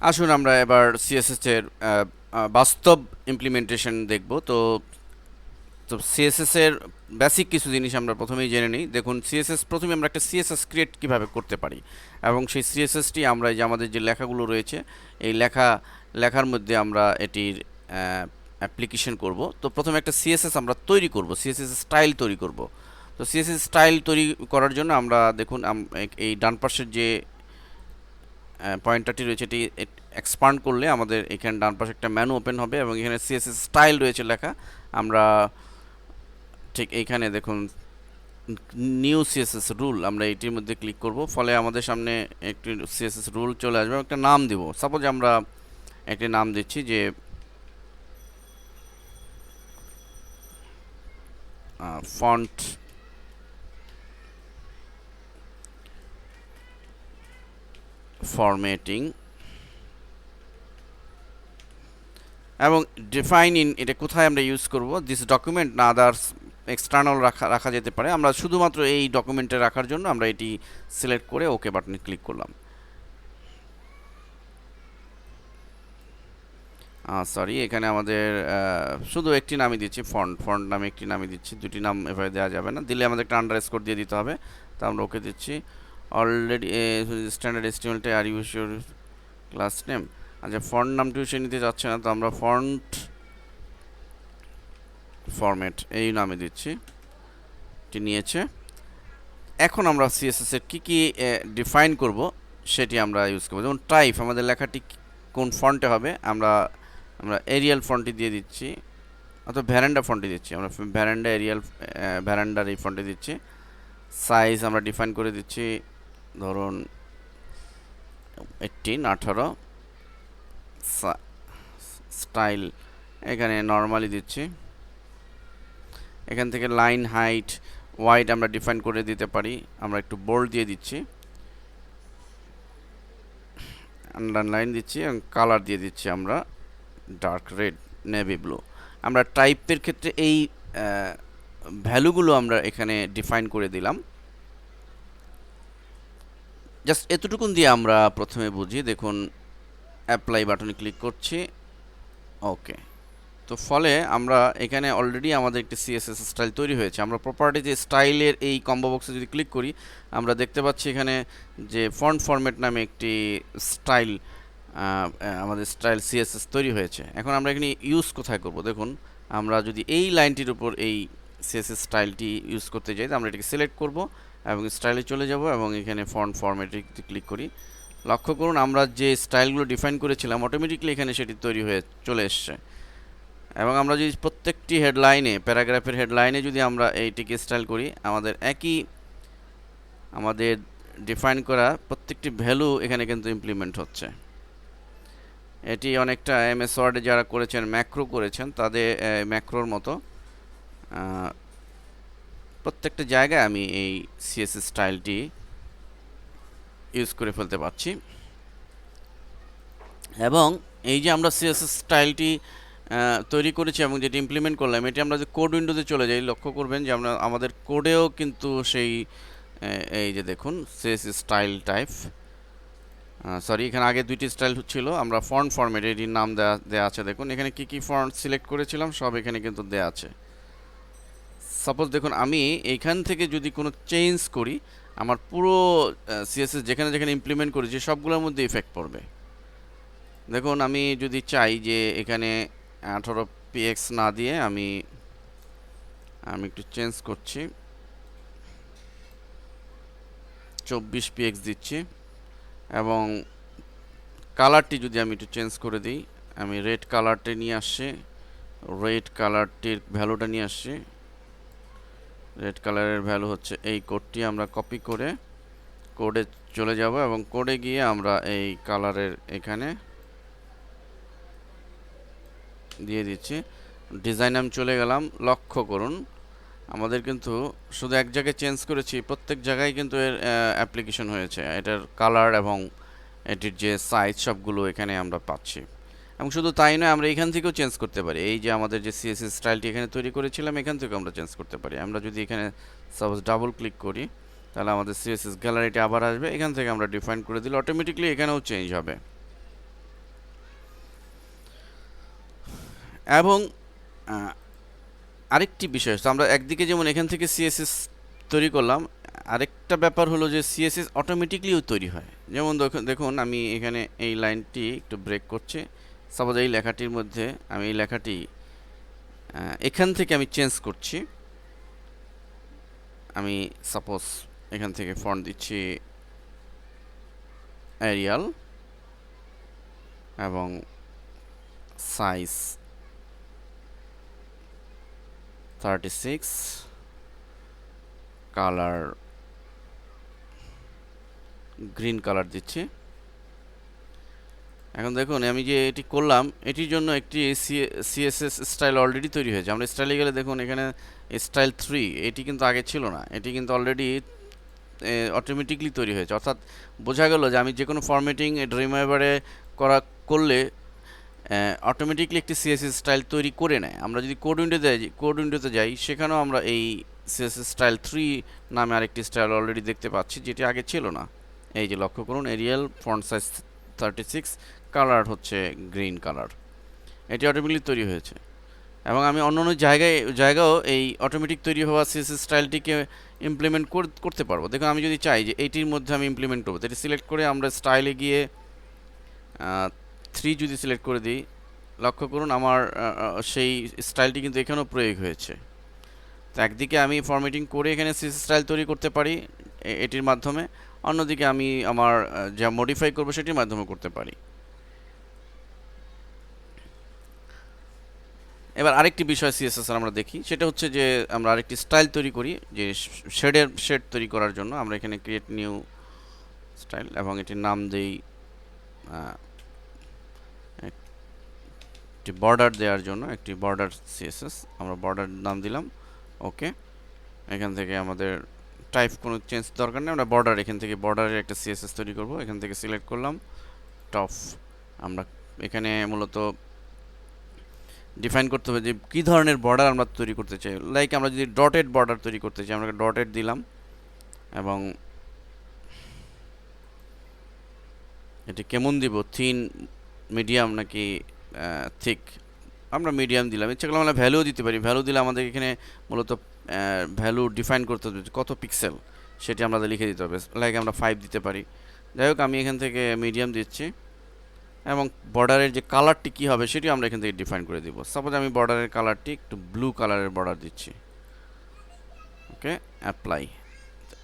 আসুন আমরা এবার সিএসএস এর বাস্তব ইমপ্লিমেন্টেশন দেখব। তো তো সিএসএস এর বেসিক কিছু জিনিস আমরা প্রথমেই জেনে নিই। দেখুন, সিএসএস প্রথমে আমরা একটা সিএসএস ক্রিয়েট কিভাবে করতে পারি, এবং সেই সিএসএসটি আমরা এই যে আমাদের যে লেখাগুলো রয়েছে এই লেখার মধ্যে আমরা এটির অ্যাপ্লিকেশন করব। তো প্রথমে একটা সিএসএস আমরা তৈরি করব, সিএসএস স্টাইল তৈরি করব। তো সিএসএস স্টাইল তৈরি করার জন্য আমরা দেখুন এই ডান পাশের যে পয়েন্টারটি রয়েছে এটি এক্সপান্ড করলে আমাদের এখানে ডান পাশে একটা মেনু ওপেন হবে এবং এখানে সিএসএস স্টাইল রয়েছে লেখা। আমরা ঠিক এইখানে দেখুন নিউ সিএসএস রুল, আমরা এটির মধ্যে ক্লিক করব, ফলে আমাদের সামনে একটি সিএসএস রুল চলে আসবে। একটা নাম দিব, সাপোজ আমরা একটি নাম দিচ্ছি যে ফন্ট ফরম্যাটিং, এবং ডিফাইন ইন, এটা কোথায় আমরা ইউজ করব, দিস ডকুমেন্ট না আদার্স এক্সটার্নাল রাখা যেতে পারে। আমরা শুধুমাত্র এই ডকুমেন্টে রাখার জন্য আমরা এটি সিলেক্ট করে ওকে বাটনে ক্লিক করলাম। সরি, এখানে আমাদের শুধু একটি নামই দিচ্ছি, ফন্ট নামে একটি নামই দিচ্ছি, দুটি নাম এভাবে দেওয়া যাবে না, দিলে আমাদের একটা আন্ডারস্কোর দিয়ে দিতে হবে। তো আমরা ওকে দিচ্ছি। অলরেডি স্ট্যান্ডার্ড এস্টিমেটে আর ইউজ ইউর ক্লাস নেম। আচ্ছা, ফন্ট নামটিও সে নিতে চাচ্ছে না, তো আমরা ফন্ট ফরম্যাট এই নামে দিচ্ছি, এটি নিয়েছে। এখন আমরা সিএসএস এর কী ডিফাইন করব সেটি আমরা ইউজ করব। যেমন টাইপ, আমাদের লেখাটি কোন ফন্টে হবে, আমরা আমরা এরিয়াল ফন্টটি দিয়ে দিচ্ছি, অথবা ভ্যারান্ডা ফন্টে দিচ্ছি। আমরা ভ্যারান্ডা এরিয়াল ভ্যারান্ডার এই ফন্টে দিচ্ছি। সাইজ আমরা ডিফাইন করে দিচ্ছি, ধরুন 18 স্টাইল এখানে নর্মালি দিচ্ছি। এখান থেকে লাইন হাইট ওয়াইড আমরা ডিফাইন করে দিতে পারি, আমরা একটু বোল্ড দিয়ে দিচ্ছি, আন্ডারলাইন দিচ্ছি, এবং কালার দিয়ে দিচ্ছি আমরা ডার্ক রেড, নেভি ব্লু। আমরা টাইপের ক্ষেত্রে এই ভ্যালুগুলো আমরা এখানে ডিফাইন করে দিলাম। জাস্ট এতটুকুন দিয়ে আমরা প্রথমে বুঝি। দেখুন, অ্যাপ্লাই বাটনে ক্লিক করছি, ওকে। তো ফলে আমরা এখানে অলরেডি আমাদের একটি সিএসএস স্টাইল তৈরি হয়েছে। আমরা প্রপার্টিতে স্টাইলের এই কম্বো বক্সে যদি ক্লিক করি, আমরা দেখতে পাচ্ছি এখানে যে ফন্ট ফরম্যাট নামে একটি স্টাইল, আমাদের স্টাইল সিএসএস তৈরি হয়েছে। এখন আমরা এখানে ইউজ কোথায় করব, দেখুন আমরা যদি এই লাইনটির উপর এই সিএসএস স্টাইলটি ইউজ করতে যাই, আমরা এটাকে সিলেক্ট করব এবং স্টাইলে চলে যাব এবং এখানে ফন্ট ফরম্যাটে ক্লিক করি। লক্ষ্য করুন, আমরা যে স্টাইলগুলো ডিফাইন করেছিলাম অটোমেটিকলি এখানে সেটি তৈরি হয়ে চলে এসছে। এবং আমরা যদি প্রত্যেকটি হেডলাইনে, প্যারাগ্রাফের হেডলাইনে যদি আমরা এইটিকে স্টাইল করি, আমাদের ডিফাইন করা প্রত্যেকটি ভ্যালু এখানে কিন্তু ইমপ্লিমেন্ট হচ্ছে। এটি অনেকটা এমএস ওয়ার্ডে যারা করেছেন, ম্যাক্রো করেছেন, তাদের ম্যাক্রোর মতো প্রত্যেকটা জায়গায় আমি এই সিএসএস স্টাইলটি ইউজ করে ফেলতে পারছি। এবং এই যে আমরা সিএসএস স্টাইলটি তৈরি করেছি এবং যেটি ইমপ্লিমেন্ট করলাম, এটি আমরা যে কোড উইন্ডোতে চলে যাই, লক্ষ্য করবেন যে আমরা আমাদের কোডেও কিন্তু সেই এই যে দেখুন সিএসএস স্টাইল টাইপ, সরি এখানে আগে দুইটি স্টাইল ছিল, আমরা ফন্ট ফরম্যাট এটির নাম দেওয়া আছে। দেখুন এখানে কি কি ফন্ট সিলেক্ট করেছিলাম সব এখানে কিন্তু দেওয়া আছে। সাপোজ দেখুন, আমি এইখান থেকে যদি কোনো চেঞ্জ করি, আমার পুরো সিএসএস যেখানে যেখানে ইমপ্লিমেন্ট করেছি সবগুলোর মধ্যে ইফেক্ট পড়বে। দেখুন, আমি যদি চাই যে এখানে 18px না দিয়ে আমি একটু চেঞ্জ করছি, 24px দিচ্ছি, এবং কালারটি যদি আমি একটু চেঞ্জ করে দিই, আমি রেড কালারটি নিয়ে আসছি, রেড কালারটির ভ্যালুটা নিয়ে আসছি। রেড কালারের ভ্যালু হচ্ছে এই কোডটি, আমরা কপি করে কোডে চলে যাব এবং কোডে গিয়ে আমরা এই কালারের এখানে দিয়ে দিচ্ছি। ডিজাইন আমি চলে গেলাম। লক্ষ্য করুন, আমাদের কিন্তু শুধু এক জায়গায় চেঞ্জ করেছি, প্রত্যেক জায়গায় কিন্তু এর অ্যাপ্লিকেশন হয়েছে। এটার কালার এবং এটির যে সাইজ সবগুলো এখানে আমরা পাচ্ছি। এবং শুধু তাই নয়, আমরা এখান থেকেও চেঞ্জ করতে পারি। এই যে আমাদের যে সিএসএস স্টাইলটি এখানে তৈরি করেছিলাম, এখান থেকেও আমরা চেঞ্জ করতে পারি। আমরা যদি এখানে সাপোজ ডাবল ক্লিক করি, তাহলে আমাদের সিএসএস গ্যালারিটি আবার আসবে। এখান থেকে আমরা ডিফাইন করে দিলে অটোমেটিকলি এখানেও চেঞ্জ হবে। এবং আরেকটি বিষয় তো আমরা একদিকে যেমন এখান থেকে সিএসএস তৈরি করলাম, আরেকটা ব্যাপার হলো যে সিএসএস অটোমেটিকলিও তৈরি হয়। যেমন দেখুন আমি এখানে এই লাইনটি একটু ব্রেক করছি, সাপোজ এই লেখাটির মধ্যে আমি এই লেখাটি এখান থেকে আমি চেঞ্জ করছি। আমি সাপোজ এখান থেকে ফন্ট দিচ্ছি এরিয়াল এবং সাইজ 36, কালার গ্রিন কালার দিচ্ছি। এখন দেখুন আমি যে এটি করলাম, এটির জন্য একটি সিএসএস স্টাইল অলরেডি তৈরি হয়েছে। আমরা স্টাইলে গেলে দেখুন এখানে স্টাইল 3, এটি কিন্তু আগে ছিল না, এটি কিন্তু অলরেডি অটোমেটিকলি তৈরি হয়েছে। অর্থাৎ বোঝা গেল যে আমি যে কোনো ফরম্যাটিং ড্রিমওয়েভারে করলে অটোমেটিকলি একটি সিএসএস স্টাইল তৈরি করে নেয়। আমরা যদি কোড উইন্ডোতে যাই সেখানেও আমরা এই সিএসএস স্টাইল 3 নামে আরেকটি স্টাইল অলরেডি দেখতে পাচ্ছি, যেটি আগে ছিল না। এই যে লক্ষ্য করুন, এরিয়াল, ফন্ট সাইজ 36, কালার হচ্ছে গ্রিন কালার, এটি অটোমেটিকলি তৈরি হয়েছে। এবং আমি অন্য জায়গাও এই অটোমেটিক তৈরি হওয়া সিএসএস স্টাইলটিকে ইমপ্লিমেন্ট করতে পারবো। দেখুন আমি যদি চাই যে এইটির মধ্যে আমি ইমপ্লিমেন্ট করবো, এটি সিলেক্ট করে আমরা স্টাইলে গিয়ে 3 যদি সিলেক্ট করে দিই, লক্ষ্য করুন আমার সেই স্টাইলটি কিন্তু এখানেও প্রয়োগ হয়েছে। তো একদিকে আমি ফরম্যাটিং করে এখানে সিএসএস স্টাইল তৈরি করতে পারি এটির মাধ্যমে, অন্যদিকে আমি আমার যা মডিফাই করবো সেটির মাধ্যমে করতে পারি। এবার আরেকটি বিষয় সিএসএস আমরা দেখি, সেটা হচ্ছে যে আমরা আরেকটি স্টাইল তৈরি করি, যে শেড তৈরি করার জন্য আমরা এখানে ক্রিয়েট নিউ স্টাইল এবং এটির নাম দেই একটি বর্ডার দেওয়ার জন্য একটি বর্ডার সিএসএস, আমরা বর্ডার নাম দিলাম। ওকে, এখান থেকে আমাদের টাইপ কোনো চেঞ্জ দরকার নেই, আমরা বর্ডার এখান থেকে বর্ডারের একটা সিএসএস তৈরি করব। এখান থেকে সিলেক্ট করলাম টপ। আমরা এখানে মূলত ডিফাইন করতে হবে যে কী ধরনের বর্ডার আমরা তৈরি করতে চাই। লাইক আমরা যদি ডটেড বর্ডার তৈরি করতে চাই, আমরা ডটেড দিলাম এবং এটি কেমন দিব, থিন, মিডিয়াম নাকি থিক, আমরা মিডিয়াম দিলাম। ইচ্ছা করলে আমরা ভ্যালুও দিতে পারি, ভ্যালু দিলে আমাদের এখানে মূলত ভ্যালু ডিফাইন করতে হবে কত পিক্সেল, সেটি আমাদের লিখে দিতে হবে। লাইক আমরা 5 দিতে পারি। যাই হোক আমি এখান থেকে মিডিয়াম দিচ্ছি এবং বর্ডারের যে কালারটি কী হবে সেটি আমরা এখান থেকে ডিফাইন করে দিব। সাপোজ আমি বর্ডারের কালারটি একটু ব্লু কালারের বর্ডার দিচ্ছি। ওকে, অ্যাপ্লাই।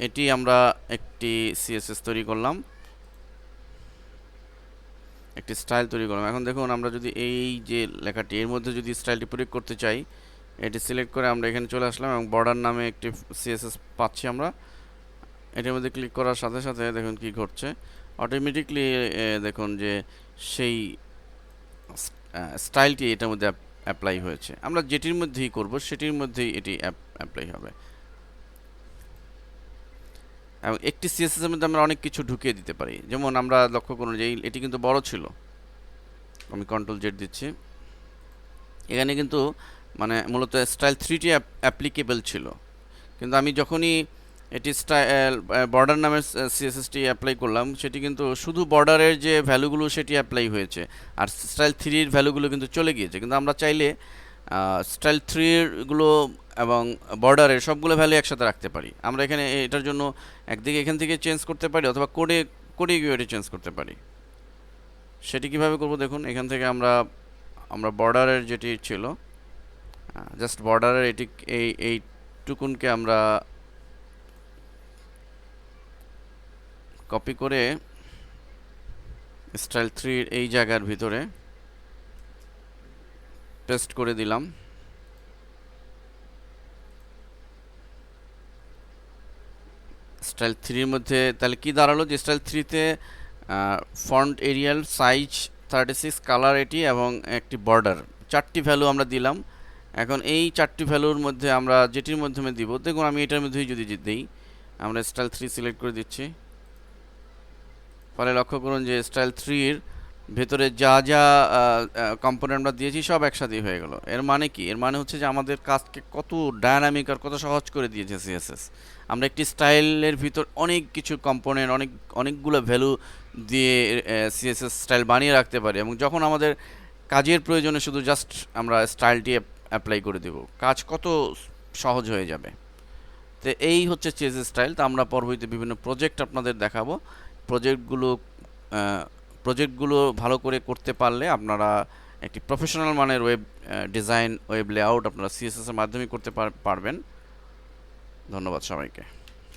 এটি আমরা একটি সিএসএস তৈরি করলাম, একটি স্টাইল তৈরি করলাম। এখন দেখুন আমরা যদি এই যে লেখাটি এর মধ্যে যদি স্টাইলটি প্রয়োগ করতে চাই, এটি সিলেক্ট করে আমরা এখানে চলে আসলাম এবং বর্ডার নামে একটি সিএসএস পাচ্ছি আমরা। এটির মধ্যে ক্লিক করার সাথে সাথে দেখুন কি ঘটছে, অটোমেটিকলি দেখুন যে সেই স্টাইলটি এটার মধ্যে অ্যাপ্লাই হয়েছে। আমরা যেটির মধ্যেই করব সেটির মধ্যেই এটি অ্যাপ্লাই হবে। এবং একটি সিএসএস এর মধ্যে আমরা অনেক কিছু ঢুকিয়ে দিতে পারি। যেমন আমরা লক্ষ্য করুন যে এটি কিন্তু বড় ছিল, আমি Ctrl Z দিচ্ছি। এখানে কিন্তু মানে মূলত স্টাইল 3টি অ্যাপ্লিকেবল ছিল, কিন্তু আমি যখনই এটি স্টাইল বর্ডার নামের সিএসএসটি অ্যাপ্লাই করলাম, সেটি কিন্তু শুধু বর্ডারের যে ভ্যালুগুলো সেটি অ্যাপ্লাই হয়েছে, আর স্টাইল 3-র ভ্যালুগুলো কিন্তু চলে গিয়েছে। কিন্তু আমরা চাইলে স্টাইল 3-গুলো এবং বর্ডারের সবগুলো ভ্যালু একসাথে রাখতে পারি। আমরা এখানে এটার জন্য একদিকে এখান থেকে চেঞ্জ করতে পারি, অথবা কোডে গিয়ে এটি চেঞ্জ করতে পারি। সেটি কিভাবে করব দেখুন, এখান থেকে আমরা বর্ডারের যেটি ছিল, জাস্ট বর্ডারের এটি এইটুকুনকে আমরা কপি করে স্টাইল 3 এই জায়গার ভিতরে পেস্ট করে দিলাম। স্টাইল 3-র মধ্যে তাহলে কি দাঁড়ালো, যে স্টাইল 3-তে ফন্ট এরিয়াল, সাইজ 36, কালার এটি এবং একটি বর্ডার, 4টি ভ্যালু আমরা দিলাম। এখন এই 4টি ভ্যালুর মধ্যে আমরা যেটির মাধ্যমে দিব, দেখুন আমি এটার মধ্যেই যদি দিই, আমরা স্টাইল 3 সিলেক্ট করে দিচ্ছি। ফলে লক্ষ্য করুন যে স্টাইল 3-র ভেতরে যা যা কম্পোনেন্ট আমরা দিয়েছি সব একসাথেই হয়ে গেল। এর মানে কি? এর মানে হচ্ছে যে আমাদের কাজকে কত ডায়নামিক আর কত সহজ করে দিয়েছে সিএসএস। আমরা একটি স্টাইলের ভিতর অনেক কিছু কম্পোনেন্ট, অনেকগুলো ভ্যালু দিয়ে সিএসএস স্টাইল বানিয়ে রাখতে পারি, এবং যখন আমাদের কাজের প্রয়োজনে শুধু জাস্ট আমরা স্টাইলটি অ্যাপ্লাই করে দেব, কাজ কত সহজ হয়ে যাবে। তো এই হচ্ছে চেজ স্টাইল। তো আমরা পরবর্তীতে বিভিন্ন প্রজেক্ট আপনাদের দেখাবো। প্রজেক্টগুলো প্রজেক্টগুলো ভালো করে করতে পারলে আপনারা একটি প্রফেশনাল মানের ওয়েব ডিজাইন, ওয়েব লেআউট আপনারা সিএসএস এর মাধ্যমে করতে পারবেন। ধন্যবাদ সবাইকে।